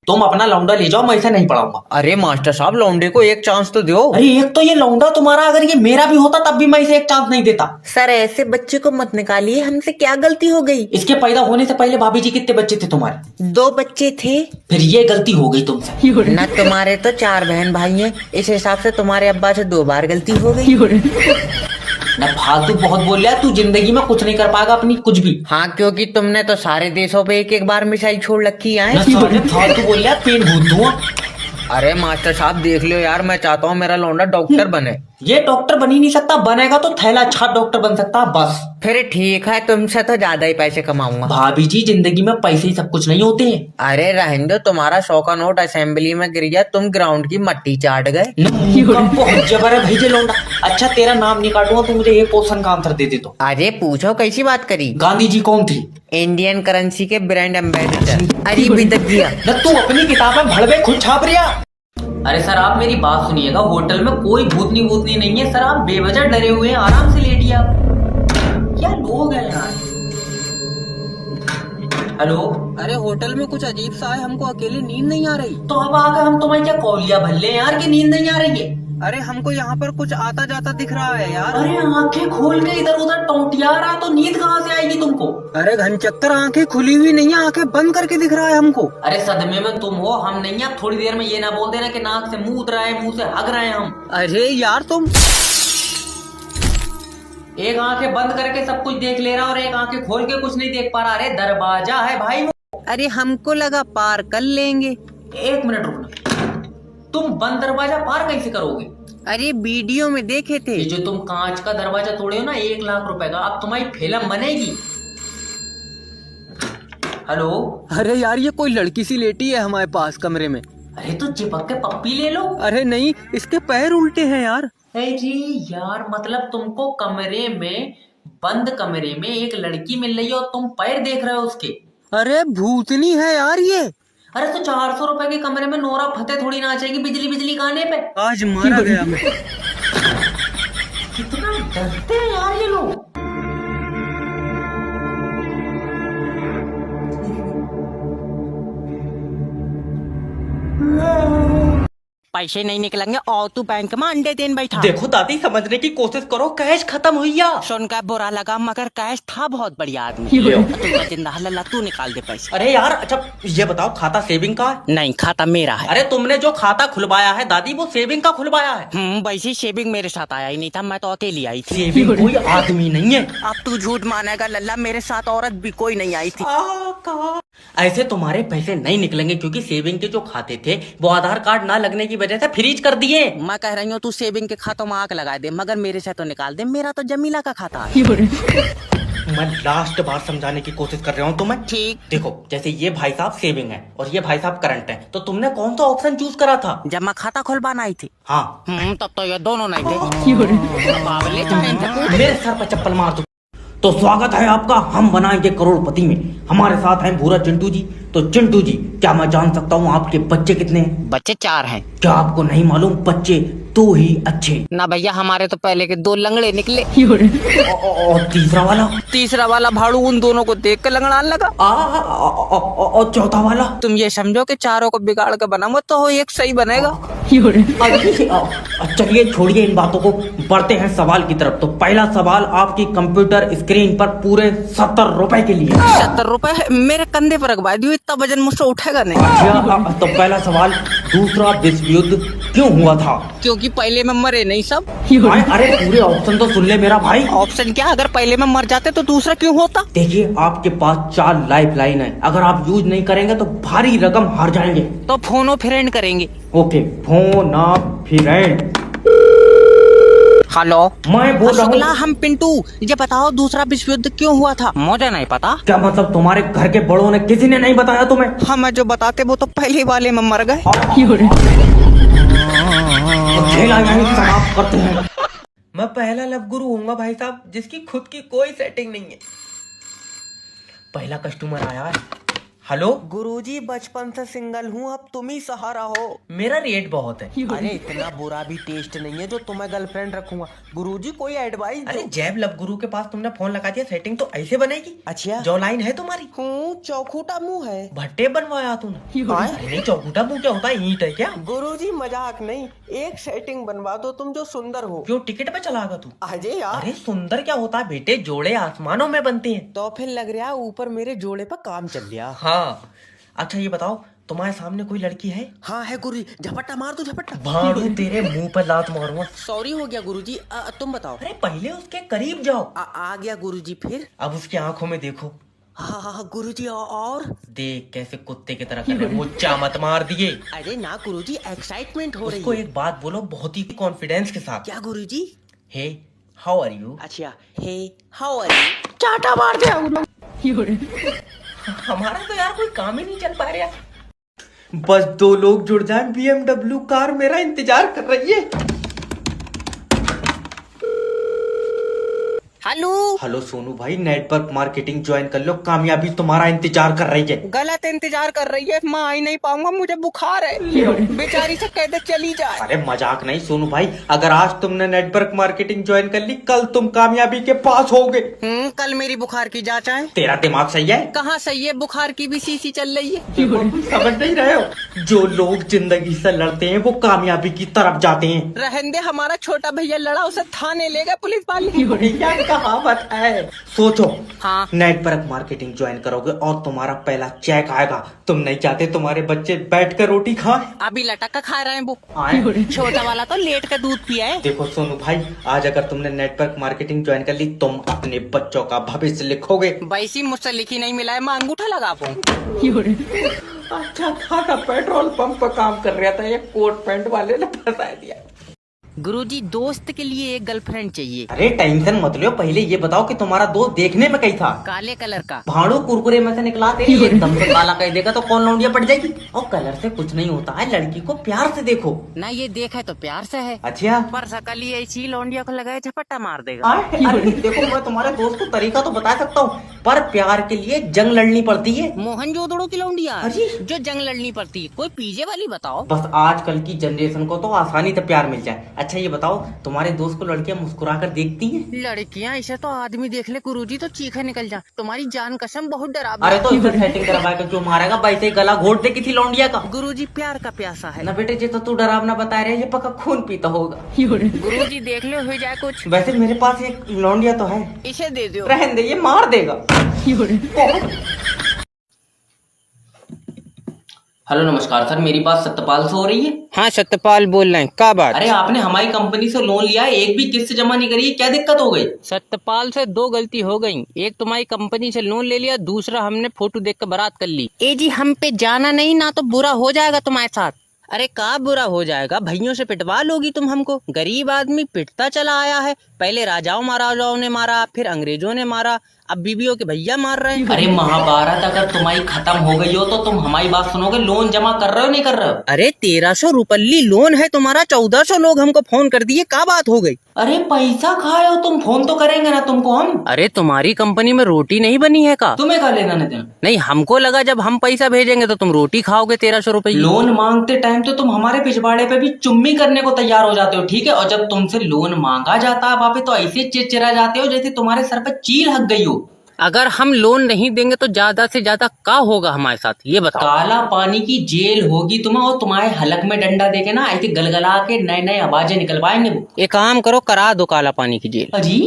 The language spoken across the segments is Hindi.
तुम अपना लौंडा ले जाओ, मैं इसे नहीं पढ़ाऊंगा। अरे मास्टर साहब लौंडे को एक चांस तो दो। अरे एक तो ये लौंडा तुम्हारा, अगर ये मेरा भी होता तब भी मैं इसे एक चांस नहीं देता। सर ऐसे बच्चे को मत निकालिए, हमसे क्या गलती हो गई। इसके पैदा होने से पहले भाभी जी कितने बच्चे थे तुम्हारे? 2 बच्चे थे। फिर ये गलती हो गई तुमसे। न तुम्हारे तो 4 बहन भाई हैं, इस हिसाब से तुम्हारे अब्बा से 2 बार गलती हो गई। ना फालतू बहुत बोल रहा है तू, जिंदगी में कुछ नहीं कर पाएगा अपनी कुछ भी। हाँ क्योंकि तुमने तो सारे देशों पे एक बार मिसाइल छोड़ रखी है। ना साले फालतू बोल रहा है, पेट भूत दूंगा। अरे मास्टर साहब देख लो यार, मैं चाहता हूँ मेरा लौंडा डॉक्टर बने। ये डॉक्टर बन ही नहीं सकता, बनेगा तो थैला छाप डॉक्टर बन सकता है बस। फिर ठीक है, तुमसे तो ज्यादा ही पैसे कमाऊंगा। भाभी जी जिंदगी में पैसे ही सब कुछ नहीं होते हैं। अरे रहने दो, तुम्हारा 100 का नोट असेंबली में गिर गया, तुम ग्राउंड की मट्टी चाट गए। बहुत जबर है भाई जे लौंडा। अच्छा तेरा नाम नहीं काटूंगा, तू मुझे एक क्वेश्चन का आंसर दे दे तो। अरे पूछो कैसी बात करी। गांधी जी कौन थे? इंडियन करेंसी के ब्रांड एम्बेसडर। अरे बिदक गया न तू अपनी किताब में भड़वे खुद छाप रिया। अरे सर आप मेरी बात सुनिएगा, होटल में कोई भूतनी नहीं है सर, आप बेवजह डरे हुए हैं, आराम से लेटिए आप। क्या लोग हैं यार। हेलो। अरे होटल में कुछ अजीब सा है, हमको अकेले नींद नहीं आ रही। तो अब आकर हम तुम्हें क्या कौलिया भल्ले यार की नींद नहीं आ रही है? अरे हमको यहाँ पर कुछ आता जाता दिख रहा है यार। अरे आंखें खोल के इधर उधर टौटिया रहा तो नींद कहाँ से आएगी तुमको? अरे घनचक्कर आंखें खुली हुई नहीं है, आंखें बंद करके दिख रहा है हमको। अरे सदमे में तुम हो, हम नहीं है। थोड़ी देर में ये ना बोल देना कि नाक से मुंह रहा है, मुंह से हग रहे हैं हम। अरे यार तुम एक आंखें बंद करके सब कुछ देख ले रहा और एक आंखें खोल के कुछ नहीं देख पा रहा। अरे दरवाजा है भाई वो। अरे हमको लगा पार कर लेंगे। 1 मिनट रुकना, तुम बंद दरवाजा पार कैसे करोगे? अरे वीडियो में देखे थे। ये जो तुम कांच का दरवाजा तोड़े हो ना 1 लाख रुपए का, अब तुम्हारी फिल्म बनेगी। हेलो। अरे यार ये कोई लड़की सी लेटी है हमारे पास कमरे में। अरे तो चिपक के पप्पी ले लो। अरे नहीं, इसके पैर उल्टे हैं यार। अरे यार मतलब तुमको कमरे में, बंद कमरे में एक लड़की मिल रही है और तुम पैर देख रहे हो उसके। अरे भूतनी है यार ये। अरे तो 400 रुपए के कमरे में नोरा फतेह थोड़ी ना आएगी बिजली गाने पे। आज मारा गया मैं। कितना डरते हैं यार ये लोग। पैसे नहीं निकलेंगे और तू बैंक में अंडे देन बैठा। देखो दादी समझने की कोशिश करो, कैश खत्म हुई या। सुनकर बुरा लगा मगर कैश था बहुत बढ़िया आदमी। तू जिंदा हल्ला, तू निकाल दे पैसे। अरे यार अच्छा ये बताओ, खाता सेविंग का है? नहीं खाता मेरा है। अरे तुमने जो खाता खुलवाया है दादी वो सेविंग का खुलवाया है। वैसे शेविंग मेरे साथ आया ही नहीं था, मैं तो अकेली आई थी। सेविंग कोई आदमी नहीं है। अब तू झूठ मानेगा लल्ला, मेरे साथ औरत भी कोई नहीं आई थी। ऐसे तुम्हारे पैसे नहीं निकलेंगे क्योंकि सेविंग के जो खाते थे वो आधार कार्ड ना लगने की वजह से फ्रीज कर दिए। मैं कह रही हूँ तू सेविंग के खातों में आग लगा दे, मगर मेरे से तो निकाल दे, मेरा तो जमीला का खाता है। मैं लास्ट बार समझाने की कोशिश कर रहा हूँ तुम्हें। ठीक। देखो जैसे ये भाई साहब सेविंग है और ये भाई साहब करंट है, तो तुमने कौन सा ऑप्शन चूज करा था? जब मैं खाता खुलवाना आई थी। हाँ तब तो ये दोनों नहीं थे। बावले मेरे सर पर चप्पल मार दो। तो स्वागत है आपका हम बनाएंगे करोड़पति में। हमारे साथ हैं भूरा चिंटू जी। तो चिंटू जी क्या मैं जान सकता हूँ आपके बच्चे कितने हैं? बच्चे 4 हैं। क्या आपको नहीं मालूम बच्चे तो ही अच्छे? ना भैया हमारे तो पहले के 2 लंगड़े निकले। और तीसरा वाला भाड़ू उन दोनों को देख कर लंगड़ाने लगा। और चौथा वाला? तुम ये समझो कि चारों को बिगाड़ कर बनाऊंगा तो एक सही बनेगा। चलिए छोड़िए इन बातों को, बढ़ते हैं सवाल की तरफ। तो पहला सवाल आपकी कंप्यूटर स्क्रीन पर पूरे 70 रुपए के लिए। 70 रुपए मेरे कंधे पर रखवा दियो, इतना वजन मुझसे उठेगा नहीं। अच्छा तो पहला सवाल, दूसरा विश्व युद्ध क्यों हुआ था? क्योंकि पहले में मरे नहीं सब। अरे पूरे ऑप्शन तो सुन ले मेरा भाई। ऑप्शन क्या, अगर पहले में मर जाते तो दूसरा क्यों होता? देखिए आपके पास 4 लाइफ लाइन है, अगर आप यूज नहीं करेंगे तो भारी रकम हार जाएंगे। तो फोनो फ्रेंड करेंगे। ओके फोन आप फ्रेंड। हेलो मैं बोल रहा शुक्ला, हूँ। हम पिंटू। ये बताओ दूसरा विश्व युद्ध क्यों हुआ था? मुझे नहीं पता। क्या मतलब तुम्हारे घर के बड़ों ने किसी ने नहीं बताया तुम्हें? हमें जो बताते वो तो पहले वाले में मर गए। खेला यहीं समाप्त करते हैं। मैं पहला लव गुरु हूँगा भाई साहब, जिसकी खुद की कोई सेटिंग नहीं है। पहला कस्टमर आया है। हेलो, गुरुजी बचपन से सिंगल हूँ, अब तुम ही सहारा हो। मेरा रेट बहुत है। अरे इतना बुरा भी टेस्ट नहीं है जो तुम्हें गर्लफ्रेंड रखूंगा। गुरुजी कोई एडवाइस अरे दो। जैब लब गुरु के पास तुमने फोन लगा दिया, सेटिंग तो ऐसे बनेगी। अच्छा जो लाइन है तुम्हारी, हूँ, चौखूटा मुंह है। भट्टे बनवाया तूने। हाँ? अरे नहीं, चौकुटा मुंह क्या होता है, ईंट है क्या? गुरुजी मजाक नहीं, एक सेटिंग बनवा दो तुम जो सुंदर हो। क्यों टिकट पे चलागा तू? अजय यार, अरे सुंदर क्या होता है बेटे, जोड़े आसमानों में बनते हैं। तो फिर लग रहा है ऊपर मेरे जोड़े पर काम चल गया। हाँ, अच्छा ये बताओ, तुम्हारे सामने कोई लड़की है? हाँ है गुरुजी, झपट्टा मार दो झपट्टा। भाड़ू तेरे मुंह पर लात मारूंगा। सॉरी हो गया गुरुजी, तुम बताओ। अरे पहले उसके करीब जाओ। आ गया गुरुजी। फिर अब उसकी आंखों में देखो। हाँ हाँ गुरुजी, और देख कैसे कुत्ते की तरह कर रहे हैं, मुच्चा मत मार दिए। अरे ना गुरुजी, एक्साइटमेंट हो रही उसको है। एक बात बोलो बहुत ही कॉन्फिडेंस के साथ। क्या गुरुजी? हे, हाउ आर यू? अच्छा, हे हाउ आर यू? चाटा मार दिया। हमारा तो यार कोई काम ही नहीं चल पा रहा। बस 2 लोग जुड़ जाएं, BMW कार मेरा इंतजार कर रही है। हेलो। हेलो सोनू भाई, नेटवर्क मार्केटिंग ज्वाइन कर लो, कामयाबी तुम्हारा इंतजार कर रही है। गलत इंतजार कर रही है, मैं आ ही नहीं पाऊंगा, मुझे बुखार है। बेचारी से कह दे चली जाए। अरे मजाक नहीं सोनू भाई, अगर आज तुमने नेटवर्क मार्केटिंग ज्वाइन कर ली, कल तुम कामयाबी के पास होगे। कल मेरी बुखार की जांच है। तेरा दिमाग सही है? कहाँ सही है, बुखार की भी सीसी चल रही है। देखो, समझ नहीं रहे हो, जो लोग जिंदगी से लड़ते हैं वो कामयाबी की तरफ जाते हैं। रहने दे, हमारा छोटा भैया लड़ा, उसे थाने ले गए पुलिस वाले। क्या कहावत है। सोचो, हाँ। नेटवर्क मार्केटिंग ज्वाइन करोगे और तुम्हारा पहला चेक आएगा। तुम नहीं चाहते तुम्हारे बच्चे बैठकर रोटी खाएं? अभी लटक कर खा रहे हैं वो। आए। छोटा वाला तो लेट कर दूध पिया है। देखो सोनू भाई, आज अगर तुमने नेटवर्क मार्केटिंग ज्वाइन कर ली, तुम अपने बच्चों का भविष्य लिखोगे। वैसी मुझसे लिखी नहीं मिला है, मैं अंगूठा लगा पाऊँ। अच्छा खासा पेट्रोल पंप पर काम कर रहा था, ये कोट पैंट वाले ने फंसा दिया। गुरुजी, दोस्त के लिए एक गर्लफ्रेंड चाहिए। अरे टेंशन मत लो, पहले ये बताओ कि तुम्हारा दोस्त देखने में कैसा? काले कलर का। भाड़ू कुरकुरे में से निकला तेरी, एकदम से काला कह देगा तो कौन लौंडिया पड़ जाएगी। और कलर से कुछ नहीं होता है, लड़की को प्यार से देखो ना, ये देखा है तो प्यार से है। अच्छा। पर सकली ऐसी लौंडिया को लगाए झपट्टा मार देगा। अरे देखो, मैं तुम्हारे दोस्त को तरीका तो बता सकता हूँ, पर प्यार के लिए जंग लड़नी पड़ती है। मोहनजोदड़ो की लौंडिया अरे। जो जंग लड़नी पड़ती है, कोई पीजे वाली बताओ। बस आजकल की जनरेशन को तो आसानी से प्यार मिल जाए। अच्छा ये बताओ, तुम्हारे दोस्त को लड़कियां मुस्कुरा कर देखती हैं? लड़कियां इसे तो आदमी देख ले गुरुजी तो चीखे निकल जा। तुम्हारी जान कसम बहुत डरावनी। अरे तो इसे सेटिंग करवा कर क्यों मारेगा, वैसे गला घोट दे किसी लौंडिया का। गुरुजी प्यार का प्यासा है ना बेटे, जे तो तू डरावना बता रहे, ये पक्का खून पीता होगा। गुरुजी देख लो, हो जाए कुछ। वैसे मेरे पास एक लौंडिया तो है। इसे दे दो। रहने दे, ये मार देगा। हेलो नमस्कार सर, मेरी बात सत्यपाल से हो रही है? हाँ सत्यपाल बोल रहे हैं, क्या बात? अरे आपने हमारी कंपनी से लोन लिया है, एक भी किस्त जमा नहीं करी है, क्या दिक्कत हो गई? सत्यपाल से 2 गलती हो गई। एक तुम्हारी कंपनी से लोन ले लिया, दूसरा हमने फोटो देख कर बारात कर ली। ए जी, हम पे जाना नहीं, ना तो बुरा हो जाएगा तुम्हारे साथ। अरे का बुरा हो जाएगा, भैयों से पिटवा लोगी तुम हमको। गरीब आदमी पिटता चला आया है, पहले राजाओं महाराजाओं ने मारा, फिर अंग्रेजों ने मारा, अब बीबियों के भैया मार रहे हैं। अरे महाभारत अगर तुम्हारी खत्म हो गई हो तो तुम हमारी बात सुनोगे, लोन जमा कर रहे हो नहीं कर रहे हो? अरे 1300 रुपये लोन है तुम्हारा, 1400 लोग हमको फोन कर दिए, क्या बात हो गई? अरे पैसा खाए हो तुम, फोन तो करेंगे ना तुमको हम। अरे तुम्हारी कंपनी में रोटी नहीं बनी है का? तुम्हें क्या लेना नहीं देना? नहीं, हमको लगा जब हम पैसा भेजेंगे तो तुम रोटी खाओगे 1300 रुपये। लोन मांगते टाइम तो तुम हमारे पिछवाड़े पे भी चुम्मी करने को तैयार हो जाते हो, ठीक है? और जब तुमसे लोन मांगा जाता है वहाँ पे तो ऐसे चिड़चिड़ा जाते हो जैसे तुम्हारे सर पे चील हक गई हो। अगर हम लोन नहीं देंगे तो ज्यादा से ज्यादा क्या होगा हमारे साथ, ये बताओ। काला पानी की जेल होगी तुम्हें, और तुम्हारे हलक में डंडा देके ना ऐसे गलगला के नए नए आवाजें निकलवाएंगे वो। एक काम करो, करा दो काला पानी की जेल। अजी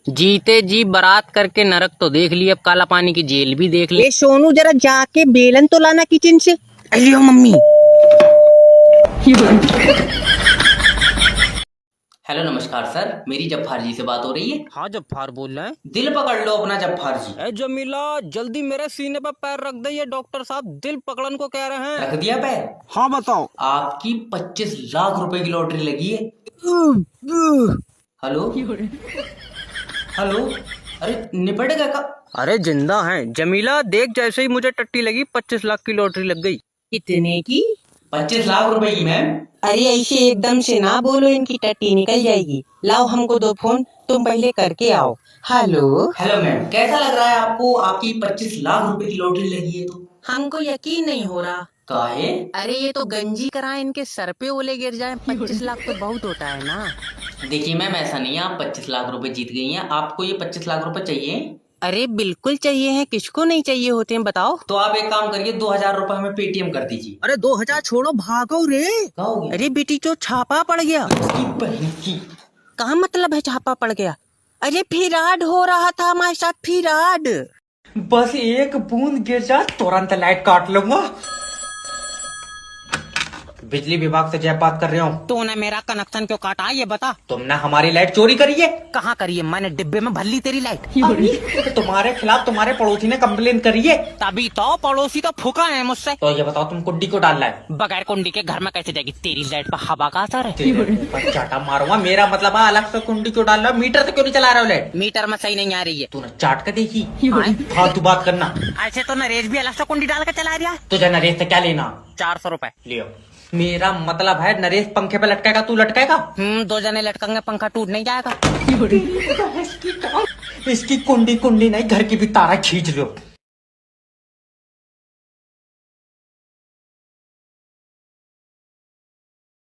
जीते जी बारात करके नरक तो देख लिए, अब काला पानी की जेल भी देख ले। सोनू जरा जाके बेलन तो लाना किचन से। अलियो मम्मी। हेलो नमस्कार सर, मेरी जब्बार जी से बात हो रही है? हाँ जब्बार बोल रहे हैं। दिल पकड़ लो अपना जब्बार जी। ए जमीला, जल्दी मेरे सीने पर पैर रख दे, ये डॉक्टर साहब दिल पकड़न को कह रहे हैं। रख दिया पैर? हाँ बताओ। आपकी 25 लाख रुपए की लॉटरी लगी है। हेलो हेलो, अरे निपट गया का? अरे जिंदा हैं जमीला, देख जैसे ही मुझे टट्टी लगी 25 लाख की लॉटरी लग गई। कितने की? 25 लाख रुपए की मैम। अरे ऐसे एकदम से ना बोलो, इनकी टट्टी निकल जाएगी। लाओ हमको 2 फोन, तुम पहले करके आओ। हेलो। हेलो मैम, कैसा लग रहा है आपको? आपकी 25 लाख रुपए की लॉटरी लगी है तो हमको यकीन नहीं हो रहा। काहे? अरे ये तो गंजी कराए, इनके सर पे ओले गिर जाए। 25 लाख तो बहुत होता है ना। देखिए मैम, ऐसा नहीं है, आप 25 लाख रुपए जीत गई हैं। आपको ये 25 लाख रुपए चाहिए? अरे बिल्कुल चाहिए हैं, किसको नहीं चाहिए होते हैं बताओ। तो आप एक काम करिए, 2000 रुपए हमें पेटीएम कर दीजिए। अरे 2000 छोड़ो, भागो रे। क्या हो गया? अरे बेटी जो छापा पड़ गया। उसकी बहन की। कहाँ मतलब है छापा पड़ गया? अरे फिराड हो रहा था हमारे साथ, फिराड। बस एक बूंद गिर जा तुरंत लाइट काट लूंगा। बिजली विभाग से जय बात कर रहा हूँ। तूने मेरा कनेक्शन क्यों काटा ये बता। तुमने हमारी लाइट चोरी करी है। कहाँ करी है? मैंने डिब्बे में भर ली तेरी लाइट। तुम्हारे खिलाफ तुम्हारे पड़ोसी ने कंप्लेन करी है। तभी तो पड़ोसी तो फूका है मुझसे। तो ये बताओ, तुम कुंडी को डाल रहा है? बगैर कुंडी के घर में कैसे जाएगी? तेरी लाइट पर हवा का असर है। तेरे ऊपर चाटा मारूंगा। मेरा मतलब है अलग से कुंडी क्यों डाल रहा है? मीटर से क्यों नहीं चला रहा हो लाइट? मीटर में सही नहीं आ रही है। तूने चाट कर देखी? हाँ? फालतू बात करना। ऐसे तो नरेश भी अलग से कुंडी डाल के चला रहा है। तुझे नरेश से क्या लेना? 400 रुपए। लियो। मेरा मतलब है नरेश पंखे पे लटकेगा, तू लटकेगा? 2 जने लटकेंगे, पंखा टूट नहीं जाएगा। इसकी कुंडी नहीं, घर की भी तारा खींच लो।